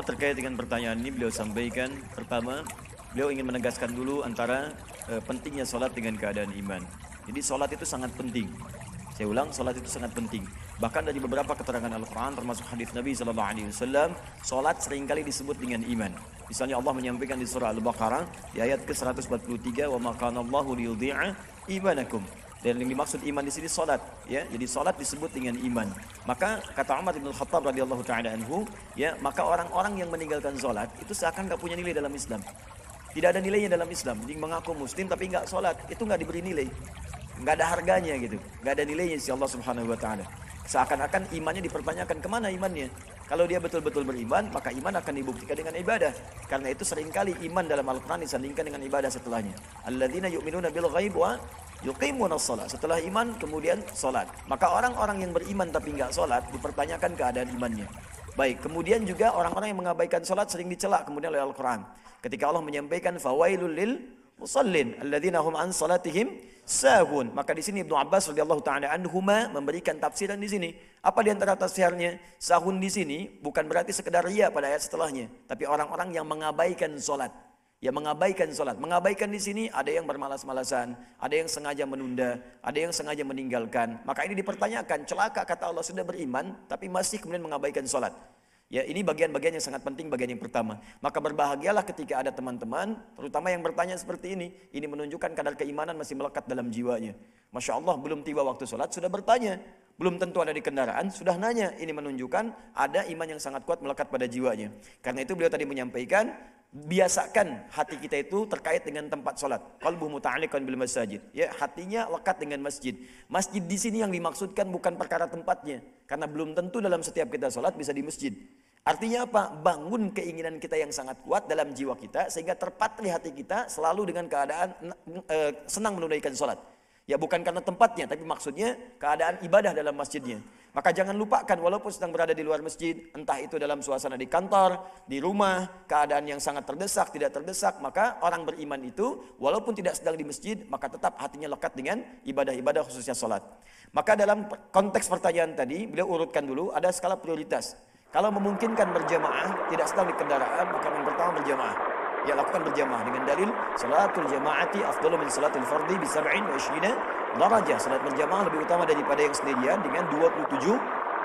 Terkait dengan pertanyaan ini beliau sampaikan, pertama beliau ingin menegaskan dulu antara pentingnya sholat dengan keadaan iman. Jadi sholat itu sangat penting. Saya ulang, sholat itu sangat penting. Bahkan dari beberapa keterangan Al-Quran termasuk hadis Nabi SAW, sholat seringkali disebut dengan iman. Misalnya Allah menyampaikan di surah Al-Baqarah di ayat ke-143, wa ma kana Allahu liyudhi'a imanakum. Dan yang dimaksud iman di sini salat, ya. Jadi salat disebut dengan iman. Maka kata Umar bin Khattab radhiyallahu taala anhu, ya, maka orang-orang yang meninggalkan salat itu seakan enggak punya nilai dalam Islam. Tidak ada nilainya dalam Islam. Jadi mengaku muslim tapi enggak salat, itu enggak diberi nilai. Enggak ada harganya gitu. Enggak ada nilainya di Allah Subhanahu wa taala. Seakan-akan imannya dipertanyakan, kemana imannya? Kalau dia betul-betul beriman, maka iman akan dibuktikan dengan ibadah. Karena itu seringkali iman dalam Al-Quran disandingkan dengan ibadah setelahnya. Alladzina yu'minuna bil ghaib wa yuqimuna shalah. Setelah iman kemudian salat. Maka orang-orang yang beriman tapi enggak salat dipertanyakan keadaan imannya. Baik, kemudian juga orang-orang yang mengabaikan salat sering dicela kemudian oleh Al-Quran. Ketika Allah menyampaikan fawailul lil musallin alladzina hum an salatihim sahun. Maka di sini Ibnu Abbas radhiyallahu taala anhuma memberikan tafsiran di sini. Apa di antara tafsirnya? Sahun di sini bukan berarti sekedar ria pada ayat setelahnya, tapi orang-orang yang mengabaikan salat. Ya, mengabaikan salat. Mengabaikan di sini ada yang bermalas-malasan, ada yang sengaja menunda, ada yang sengaja meninggalkan. Maka ini dipertanyakan, celaka kata Allah sudah beriman tapi masih kemudian mengabaikan salat. Ya, ini bagian-bagian yang sangat penting, bagian yang pertama. Maka berbahagialah ketika ada teman-teman, terutama yang bertanya seperti ini. Ini menunjukkan kadar keimanan masih melekat dalam jiwanya. Masya Allah, belum tiba waktu sholat, sudah bertanya. Belum tentu ada di kendaraan, sudah nanya. Ini menunjukkan ada iman yang sangat kuat melekat pada jiwanya. Karena itu beliau tadi menyampaikan, biasakan hati kita itu terkait dengan tempat sholat. Qalbu muta'alliqan bil masajid. Ya, hatinya lekat dengan masjid. Masjid di sini yang dimaksudkan bukan perkara tempatnya. Karena belum tentu dalam setiap kita sholat bisa di masjid. Artinya apa? Bangun keinginan kita yang sangat kuat dalam jiwa kita sehingga terpatri hati kita selalu dengan keadaan senang menunaikan sholat. Ya, bukan karena tempatnya, tapi maksudnya keadaan ibadah dalam masjidnya. Maka jangan lupakan walaupun sedang berada di luar masjid, entah itu dalam suasana di kantor, di rumah, keadaan yang sangat terdesak, tidak terdesak, maka orang beriman itu walaupun tidak sedang di masjid, maka tetap hatinya lekat dengan ibadah-ibadah khususnya sholat. Maka dalam konteks pertanyaan tadi, beliau urutkan dulu ada skala prioritas. Kalau memungkinkan berjamaah, tidak sedang di kendaraan, maka yang pertama berjamaah. Ya, lakukan berjamaah dengan dalil salatul jamaati afdalu min salatul fardi bi 27 darajah. Salat berjamaah lebih utama daripada yang sendirian dengan 27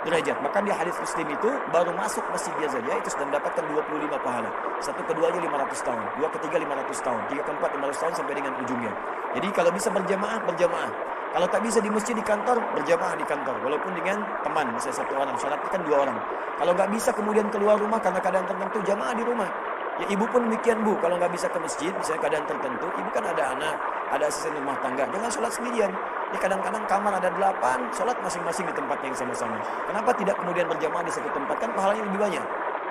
derajat. Maka di hadis Muslim itu baru masuk masjidnya saja itu sudah mendapatkan 25 pahala. Satu keduanya 500 tahun, dua ketiga 500 tahun, tiga keempat 500 tahun sampai dengan ujungnya. Jadi kalau bisa berjamaah, berjamaah. Kalau tak bisa di masjid, di kantor, berjamaah di kantor. Walaupun dengan teman, misalnya satu orang, sholat kan 2 orang. Kalau nggak bisa kemudian keluar rumah karena keadaan tertentu, jamaah di rumah. Ya, ibu pun demikian bu, kalau nggak bisa ke masjid, misalnya keadaan tertentu, ibu kan ada anak, ada asisten rumah tangga, jangan sholat sendirian. Ini kadang-kadang kamar ada 8, sholat masing-masing di tempat yang sama-sama. Kenapa tidak kemudian berjamaah di satu tempat, kan pahalanya lebih banyak.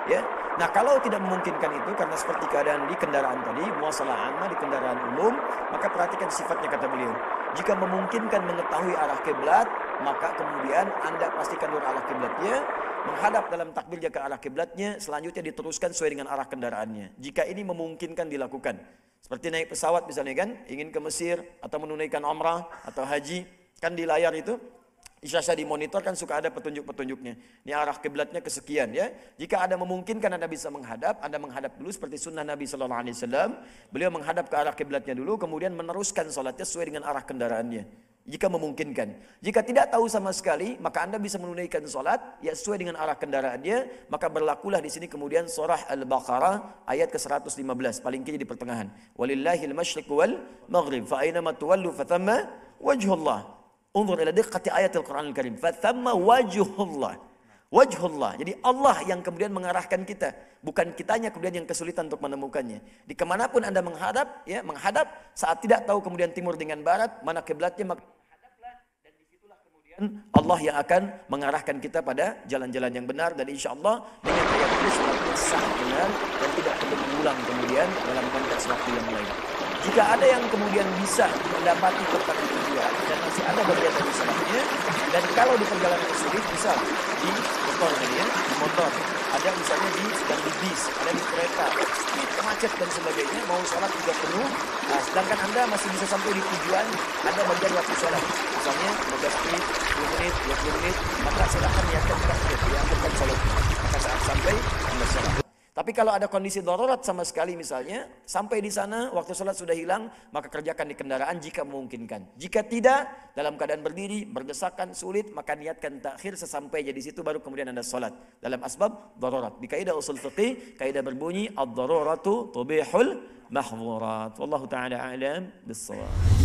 Ya, nah kalau tidak memungkinkan itu karena seperti keadaan di kendaraan tadi, muasalah amma di kendaraan umum, maka perhatikan sifatnya kata beliau. Jika memungkinkan mengetahui arah kiblat, maka kemudian Anda pastikan lurus arah kiblatnya, menghadap dalam takbirnya ke arah kiblatnya, selanjutnya diteruskan sesuai dengan arah kendaraannya. Jika ini memungkinkan dilakukan. Seperti naik pesawat misalnya kan, ingin ke Mesir atau menunaikan umrah atau haji, kan di layar itu Isya di monitor kan suka ada petunjuk-petunjuknya. Ini arah kiblatnya kesekian ya. Jika ada memungkinkan Anda bisa menghadap, Anda menghadap dulu seperti sunnah Nabi SAW. Beliau menghadap ke arah kiblatnya dulu, kemudian meneruskan sholatnya sesuai dengan arah kendaraannya. Jika memungkinkan. Jika tidak tahu sama sekali, maka Anda bisa menunaikan sholat ya sesuai dengan arah kendaraannya. Maka berlakulah di sini kemudian surah Al-Baqarah ayat ke-115 paling kiri di pertengahan. Walillahil masyriq wal maghrib fa aynama tuwallu fathamma wajhullah. Unzur ila diqqati ayatil Qur'anil Karim. Fathamma wajhullah. Wajhullah. Jadi Allah yang kemudian mengarahkan kita, bukan kitanya kemudian yang kesulitan untuk menemukannya. Di kemanapun Anda menghadap, ya menghadap saat tidak tahu kemudian timur dengan barat mana kiblatnya, maka menghadaplah dan disitulah kemudian Allah yang akan mengarahkan kita pada jalan-jalan yang benar dan insya Allah dengan ayat ini semakin sah benar dan tidak perlu mengulang kemudian dalam konteks waktu yang lain. Jika ada yang kemudian bisa mendapati tempat tujuan dan masih ada bagian dari salahnya, dan kalau di perjalanan sulit bisa di motor ya, di motor, ada misalnya sedang di bis, ada di kereta, speed macet dan sebagainya, mau sholat juga penuh, nah, sedangkan Anda masih bisa sampai di tujuan, ada bagian waktu sholat, misalnya 15 menit, 10 menit, 20 menit, maka silakan niatkan takbir, diakhirkan sholat, maka saat sampai Anda sholat. Tapi kalau ada kondisi darurat sama sekali misalnya, sampai di sana waktu sholat sudah hilang, maka kerjakan di kendaraan jika memungkinkan. Jika tidak, dalam keadaan berdiri, berdesakan, sulit, maka niatkan takhir sesampainya di situ baru kemudian Anda sholat. Dalam asbab darurat. Di kaidah usul fiqih, kaidah berbunyi ad-daruratu tubihul mahdhurat. Wallahu taala a'lam bis-shawab.